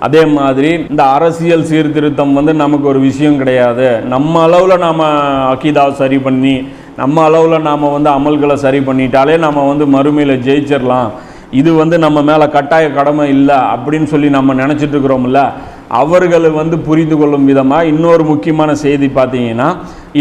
அதே மாதிரி இந்த அரசியல் சீர்திருத்தம் நமக்கு ஒரு விஷயம் கிடையாது. நம்ம அளவில் நாம் அக்கீதாவை சரி பண்ணி நம்ம அளவில் நாம் அமல்களை சரி பண்ணிட்டாலே நம்ம மறுமையில் ஜெயிச்சிடலாம். இது நம்ம மேலே கட்டாய கடமை இல்லை அப்படின்னு சொல்லி நம்ம நினச்சிட்டு இருக்கிறோம்ல. அவர்கள் புரிந்து கொள்ளும் விதமாக இன்னொரு முக்கியமான செய்தி பார்த்தீங்கன்னா,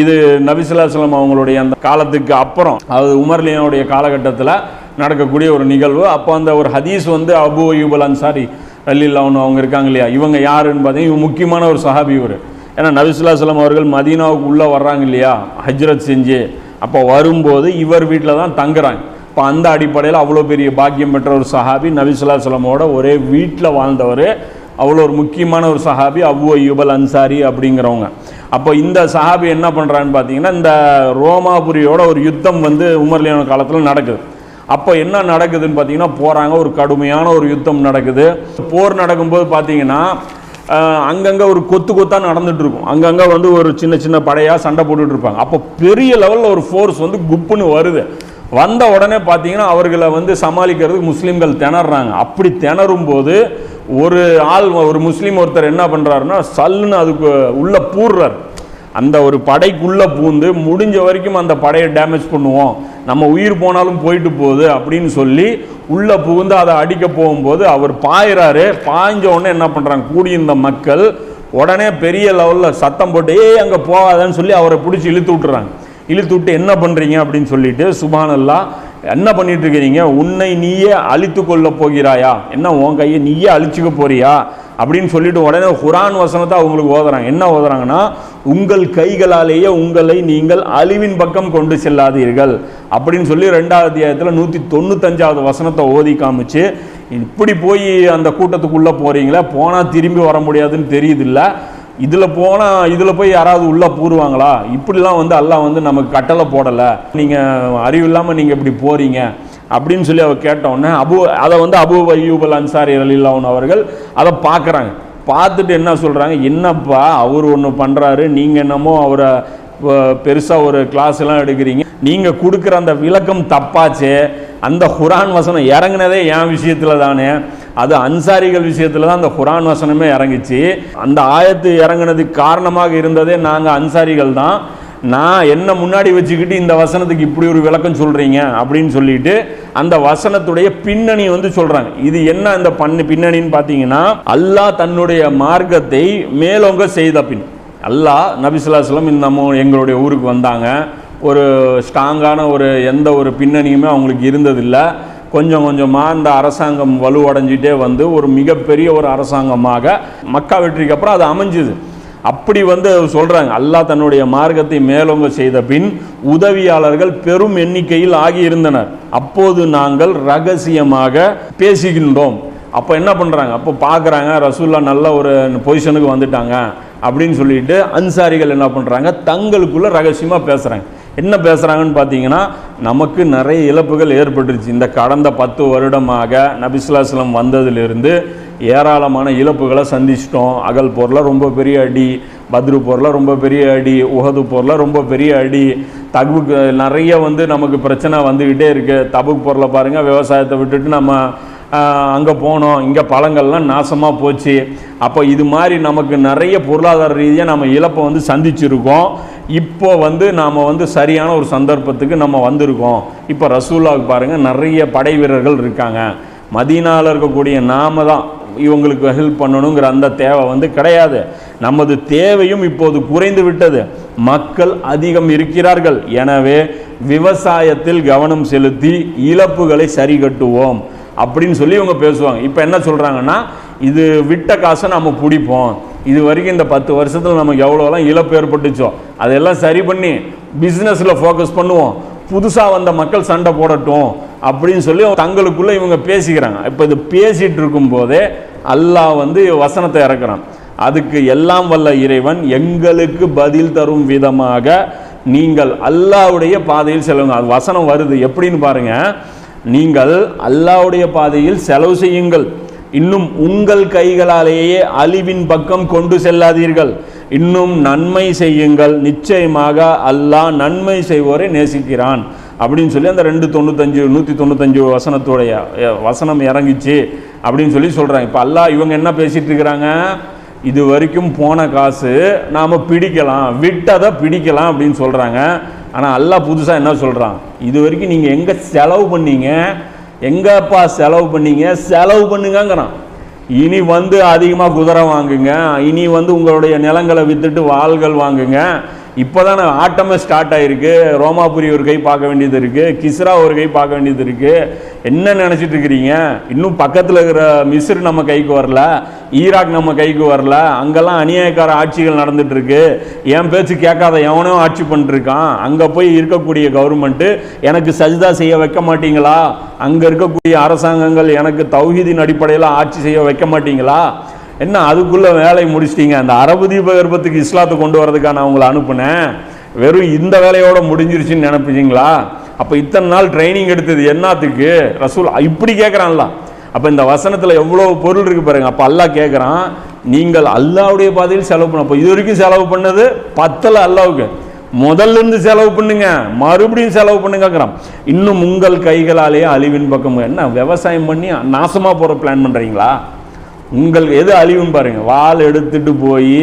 இது நபி ஸல்லல்லாஹு அலைஹி வஸல்லம் அவங்களுடைய அந்த காலத்துக்கு அப்புறம், அது உமர்லியனுடைய காலகட்டத்தில் நடக்கக்கூடிய ஒரு நிகழ்வு. அப்போ அந்த ஒரு ஹதீஸ் அபூ அய்யூப் அல் அன்சாரி ரலியல்லாஹு அன்ஹு அவங்க இருக்காங்க இல்லையா, இவங்க யாருன்னு பார்த்தீங்கன்னா இவங்க முக்கியமான ஒரு சஹாபி இவர். ஏன்னா நபி ஸல்லல்லாஹு அலைஹி வஸல்லம் அவர்கள் மதீனாவுக்கு உள்ளே வர்றாங்க இல்லையா, ஹஜ்ரத் செஞ்சு, அப்போ வரும்போது இவர் வீட்டில் தான் தங்குறாங்க. இப்போ அந்த அடிப்படையில் அவ்வளோ பெரிய பாக்கியம் பெற்ற ஒரு சஹாபி, நபி ஸல்லல்லாஹு அலைஹி வஸல்லமோட ஒரே வீட்டில் வாழ்ந்தவர், அவ்வளோ ஒரு முக்கியமான ஒரு சஹாபி அபூ அய்யூப் அல் அன்சாரி அப்படிங்கிறவங்க. அப்போ இந்த சஹாபி என்ன பண்ணுறான்னு பார்த்தீங்கன்னா, இந்த ரோமாபுரியோட ஒரு யுத்தம் உமர்லியான காலத்தில் நடக்குது. அப்போ என்ன நடக்குதுன்னு பார்த்தீங்கன்னா, போகிறாங்க, ஒரு கடுமையான ஒரு யுத்தம் நடக்குது. போர் நடக்கும்போது பார்த்தீங்கன்னா அங்கங்கே ஒரு கொத்து கொத்தாக நடந்துட்டு இருக்கும். அங்கங்கே ஒரு சின்ன சின்ன படையாக சண்டை போட்டுட்டு இருப்பாங்க. அப்போ பெரிய லெவலில் ஒரு ஃபோர்ஸ் குப்புன்னு வருது. வந்த உடனே பார்த்தீங்கன்னா அவர்களை சமாளிக்கிறதுக்கு முஸ்லீம்கள் திணறாங்க. அப்படி திணறும் போது ஒரு முஸ்லீம் ஒருத்தர் என்ன பண்ணுறாருன்னா, சல்லுன்னு அதுக்கு உள்ளே பூர்றார். அந்த ஒரு படைக்குள்ளே பூந்து முடிஞ்ச வரைக்கும் அந்த படையை டேமேஜ் பண்ணுவோம், நம்ம உயிர் போனாலும் போயிட்டு போகுது அப்படின்னு சொல்லி உள்ளே புகுந்து அதை அடிக்க போகும்போது அவர் பாயிறாரு. பாய்ஞ்ச உடனே என்ன பண்ணுறாங்க, கூடியிருந்த மக்கள் உடனே பெரிய லெவலில் சத்தம் போட்டு அங்கே போகாதன்னு சொல்லி அவரை பிடிச்சி இழுத்து விட்டுறாங்க. இழுத்து விட்டு என்ன பண்ணுறீங்க அப்படின்னு சொல்லிட்டு, சுப்ஹானல்லாஹ், என்ன பண்ணிட்டு இருக்கிறீங்க, உன்னை நீயே அழித்து கொள்ள போகிறாயா, என்ன உன் கையை நீயே அழிச்சுக்க போறியா அப்படின்னு சொல்லிட்டு உடனே குர்ஆன் வசனத்தை அவங்களுக்கு ஓதுறாங்க. என்ன ஓதுறாங்கன்னா, உங்கள் கைகளாலேயே உங்களை நீங்கள் அழிவின் பக்கம் கொண்டு செல்லாதீர்கள் அப்படின்னு சொல்லி 2வது அத்தியாயத்தில் 195வது வசனத்தை ஓதி காமிச்சு, இப்படி போய் அந்த கூட்டத்துக்குள்ளே போகிறீங்களா, போனால் திரும்பி வர முடியாதுன்னு தெரியுதில்ல, இதில் போய் யாராவது உள்ளே பூருவாங்களா, இப்படிலாம் அல்லாஹ் நமக்கு கட்டளை போடலை, நீங்கள் அறிவு இல்லாமல் நீங்கள் இப்படி போகிறீங்க அப்படின்னு சொல்லி அவர் கேட்டவுடனே அதை அபூ அய்யூப் அல் அன்சாரி ரலியல்லாஹு அன்ஹு அவர்கள் அதை பார்க்குறாங்க. பார்த்துட்டு என்ன சொல்கிறாங்க, என்னப்பா அவர் ஒன்று பண்ணுறாரு, நீங்கள் என்னமோ அவரை பெருசாக ஒரு கிளாஸ் எல்லாம் எடுக்கிறீங்க, நீங்கள் கொடுக்குற அந்த விளக்கம் தப்பாச்சே, அந்த குர்ஆன் வசனம் இறங்குனதே என் விஷயத்தில் தானே, அது அன்சாரிகள் விஷயத்தில் தான் அந்த குர்ஆன் வசனமே இறங்குச்சு, அந்த ஆயத்து இறங்குனதுக்கு காரணமாக இருந்ததே நாங்கள் அன்சாரிகள் தான், நான் என்ன முன்னாடி வச்சுக்கிட்டு இந்த வசனத்துக்கு இப்படி ஒரு விளக்கம் சொல்கிறீங்க அப்படின்னு சொல்லிட்டு அந்த வசனத்துடைய பின்னணி சொல்கிறாங்க. இது என்ன அந்த பின்னணின்னு பார்த்தீங்கன்னா, அல்லாஹ் தன்னுடைய மார்க்கத்தை மேலோங்க செய்த பின், அல்லாஹ் நபி ஸல்லல்லாஹு அலைஹி வஸல்லம் எங்களுடைய ஊருக்கு வந்தாங்க, ஒரு ஸ்ட்ராங்கான எந்த ஒரு பின்னணியுமே அவங்களுக்கு இருந்ததில்லை. கொஞ்சம் கொஞ்சமாக இந்த அரசாங்கம் வலுவடைஞ்சிட்டே ஒரு மிகப்பெரிய ஒரு அரசாங்கமாக மக்கா வெற்றிக்கு அப்புறம் அது அமைஞ்சுது. அப்படி சொல்கிறாங்க, அல்லாஹ் தன்னுடைய மார்க்கத்தை மேலோங்க செய்த பின் உதவியாளர்கள் பெரும் எண்ணிக்கையில் ஆகியிருந்தனர். அப்போது நாங்கள் ரகசியமாக பேசுகின்றோம். அப்போ என்ன பண்ணுறாங்க, அப்போ பார்க்குறாங்க ரசூலுல்லாஹ் நல்ல ஒரு பொசிஷனுக்கு வந்துட்டாங்க அப்படின்னு சொல்லிட்டு அன்சாரிகள் என்ன பண்ணுறாங்க, தங்களுக்குள்ளே ரகசியமாக பேசுகிறாங்க. என்ன பேசுகிறாங்கன்னு பார்த்தீங்கன்னா, நமக்கு நிறைய இழப்புகள் ஏற்பட்டுருச்சு, இந்த கடந்த 10 வருடமாக நபி ஸல்லல்லாஹு அலைஹி வஸல்லம் வந்ததிலிருந்து ஏராளமான இழப்புகளை சந்திச்சிட்டோம். அகல் போரில் ரொம்ப பெரிய அடி, பத்ரு போரில் ரொம்ப பெரிய அடி, உஹது போரில் ரொம்ப பெரிய அடி, தபுக் நிறைய நமக்கு பிரச்சனை வந்துக்கிட்டே இருக்குது. தபுக் போரில் பாருங்கள், விவசாயத்தை விட்டுட்டு நம்ம அங்கே போனோம், இங்கே பழங்கள்லாம் நாசமாக போச்சு. அப்போ இது மாதிரி நமக்கு நிறைய பொருளாதார ரீதியாக நம்ம இழப்பை சந்திச்சிருக்கோம். இப்போ நாம் சரியான ஒரு சந்தர்ப்பத்துக்கு நம்ம வந்திருக்கோம். இப்போ ரசூலுல்லாஹ்வுக்கு பாருங்கள் நிறைய படை வீரர்கள் இருக்காங்க, மதீனாவில் இருக்கக்கூடிய நாம தான் இவங்களுக்கு ஹெல்ப் பண்ணணுங்கிற அந்த தேவை கிடையாது. நமது தேவையும் இப்போது குறைந்து விட்டது, மக்கள் அதிகம் இருக்கிறார்கள், எனவே விவசாயத்தில் கவனம் செலுத்தி இழப்புகளை சரி கட்டுவோம் அப்படின்னு சொல்லி இவங்க பேசுவாங்க. இப்போ என்ன சொல்கிறாங்கன்னா, இது விட்ட காசை நம்ம பிடிப்போம், இது வரைக்கும் இந்த 10 வருஷத்தில் நமக்கு எவ்வளோலாம் இழப்பு ஏற்பட்டுச்சோ அதெல்லாம் சரி பண்ணி பிஸ்னஸில் ஃபோக்கஸ் பண்ணுவோம், புதுசாக வந்த மக்கள் சண்டை போடட்டும் அப்படின்னு சொல்லி தங்களுக்குள்ளே இவங்க பேசிக்கிறாங்க. இப்போ இது பேசிகிட்டு இருக்கும்போதே அல்லாஹ் வசனத்தை இறக்குறான். அதுக்கு எல்லாம் வல்ல இறைவன் எங்களுக்கு பதில் தரும் விதமாக நீங்கள் அல்லாஹ்வுடைய பாதையில் செல்லுங்க. அது வசனம் வருது எப்படின்னு பாருங்க, நீங்கள் அல்லாஹ்வுடைய பாதையில் செலவு செய்யுங்கள், இன்னும் உங்கள் கைகளாலேயே அழிவின் பக்கம் கொண்டு செல்லாதீர்கள், இன்னும் நன்மை செய்யுங்கள், நிச்சயமாக அல்லாஹ் நன்மை செய்வோரை நேசிக்கிறான் அப்படின்னு சொல்லி அந்த 195 வசனத்துடைய வசனம் இறங்கிச்சு. அப்படின்னு சொல்லி சொல்கிறாங்க. இப்போ அல்லாஹ் இவங்க என்ன பேசிகிட்டு இருக்கிறாங்க, இது வரைக்கும் போன காசு நாம் பிடிக்கலாம், விட்டதை பிடிக்கலாம் அப்படின்னு சொல்கிறாங்க. ஆனால் அல்லாஹ் புதுசாக என்ன சொல்கிறான், இது வரைக்கும் நீங்கள் எங்கே செலவு பண்ணீங்க, எங்கப்பா செலவு பண்ணீங்க, செலவு பண்ணுங்கிறான். இனி வந்து அதிகமாக குதிரை வாங்குங்க, இனி வந்து உங்களுடைய நிலங்களை விற்றுட்டு வாள்கள் வாங்குங்க. இப்போ தானே ஆட்டமே ஸ்டார்ட் ஆகிருக்கு. ரோமாபுரி ஒரு கை பார்க்க வேண்டியது இருக்குது, கிஸ்ரா ஒரு கை பார்க்க வேண்டியது இருக்குது. என்ன நினச்சிட்டு இருக்கிறீங்க? இன்னும் பக்கத்தில் இருக்கிற மிஸ்ர் நம்ம கைக்கு வரல, ஈராக் நம்ம கைக்கு வரல. அங்கெல்லாம் அநியாயக்கார ஆட்சிகள் நடந்துகிட்ருக்கு. என் பேச்சு கேட்காத எவனோ ஆட்சி பண்ணிட்டுருக்கான். அங்கே போய் இருக்கக்கூடிய கவர்மெண்ட்டு எனக்கு சஜ்தா செய்ய வைக்க மாட்டீங்களா? அங்கே இருக்கக்கூடிய அரசாங்கங்கள் எனக்கு தௌஹீதின் அடிப்படையில் ஆட்சி செய்ய வைக்க மாட்டீங்களா? என்ன அதுக்குள்ளே வேலையை முடிச்சிட்டிங்க? அந்த அரபு தீபகற்பத்துக்கு இஸ்லாத்தை கொண்டு வரதுக்காக நான் உங்களை அனுப்புனேன், வெறும் இந்த வேலையோட முடிஞ்சிருச்சுன்னு நினைப்பீங்களா? அப்போ இத்தனை நாள் ட்ரைனிங் எடுத்தது என்னத்துக்கு? ரசூல் இப்படி கேட்குறான்ல. அப்போ இந்த வசனத்தில் எவ்வளோ பொருள் இருக்குது பாருங்க. அப்போ அல்லாஹ் கேட்குறான், நீங்கள் அல்லாஹ்வுடைய பாதையில் செலவு பண்ண. அப்போ இது வரைக்கும் செலவு பண்ணது பத்தலை அல்லாவுக்கு, முதல்ல இருந்து செலவு பண்ணுங்க, மறுபடியும் செலவு பண்ணுங்கிறான். இன்னும் உங்கள் கைகளாலேயே அழிவின் பக்கம். என்ன விவசாயம் பண்ணி நாசமாக போகிற பிளான் பண்ணுறீங்களா? உங்களுக்கு எது அழிவுன்னு பாருங்க. வாள் எடுத்துட்டு போய்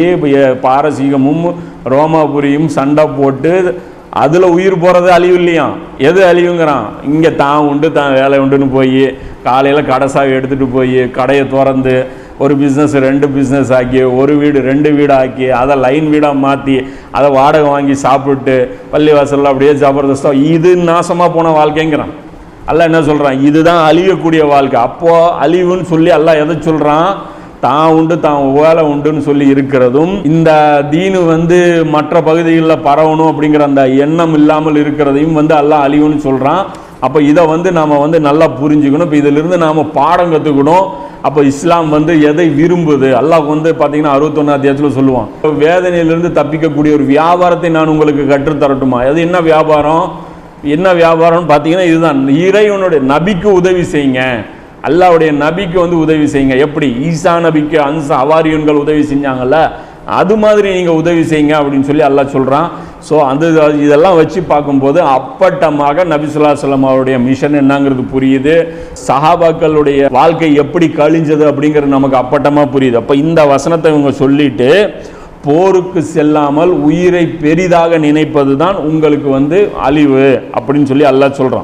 பாரசீகமும் ரோமாபுரியும் சண்டை போட்டு அதில் உயிர் போகிறது அழிவு இல்லையா? எது அழிவுங்கிறான்? இங்கே தான் உண்டு தான் வேலை உண்டுன்னு போய் காலையில் கடைசாக எடுத்துகிட்டு போய் கடையை திறந்து ஒரு பிஸ்னஸ் 2 பிஸ்னஸ் ஆக்கி, ஒரு வீடு 2 வீடு ஆக்கி, அதை லைன் வீடாக மாற்றி அதை வாடகை வாங்கி சாப்பிட்டு பள்ளிவாசலில் அப்படியே ஜபர்தஸ்தாக, இது நாசமாக போன வாழ்க்கைங்கிறான். அல்லாஹ் என்ன சொல்கிறான்? இதுதான் அழியக்கூடிய வாழ்க்கை. அப்போது அழிவுன்னு சொல்லி அல்லாஹ் எதை சொல்கிறான்? தான் உண்டு தான் வேலை உண்டுன்னு சொல்லி இருக்கிறதும், இந்த தீனு வந்து மற்ற பகுதிகளில் பரவணும் அப்படிங்கிற அந்த எண்ணம் இல்லாமல் இருக்கிறதையும் வந்து அல்லாஹ் அழிவுன்னு சொல்கிறான். அப்போ இதை வந்து நாம் வந்து நல்லா புரிஞ்சுக்கணும். இப்போ இதிலிருந்து நாம் பாடம் கற்றுக்கணும். அப்போ இஸ்லாம் வந்து எதை விரும்புது? அல்லாஹ் வந்து பார்த்தீங்கன்னா 61 அத்தியாயத்தில் சொல்லுவான், வேதனையிலிருந்து தப்பிக்கக்கூடிய ஒரு வியாபாரத்தை நான் உங்களுக்கு கற்றுத்தரட்டுமா? அது என்ன வியாபாரம்? என்ன வியாபாரம்னு பார்த்தீங்கன்னா இதுதான், இறைவனுடைய நபிக்கு உதவி செய்யுங்க, அல்லாஹ்வுடைய நபிக்கு வந்து உதவி செய்யுங்க. எப்படி ஈசா நபிக்கு அன்சா அவாரியன்கள் உதவி செஞ்சாங்கல்ல, அது மாதிரி நீங்கள் உதவி செய்யுங்க அப்படின்னு சொல்லி அல்லாஹ் சொல்கிறான். ஸோ அந்த இதெல்லாம் வச்சு பார்க்கும்போது அப்பட்டமாக நபி ஸல்லல்லாஹு அலைஹி வஸல்லம் அவருடைய மிஷன் என்னங்கிறது புரியுது. சஹாபாக்களுடைய வாழ்க்கை எப்படி கழிஞ்சது அப்படிங்கிறது நமக்கு அப்பட்டமாக புரியுது. அப்போ இந்த வசனத்தை இவங்க சொல்லிட்டு, போருக்கு செல்லாமல் உயிரை பெரிதாக நினைப்பது தான் உங்களுக்கு வந்து அழிவு அப்படின்னு சொல்லி அல்லாஹ் சொல்கிறான்.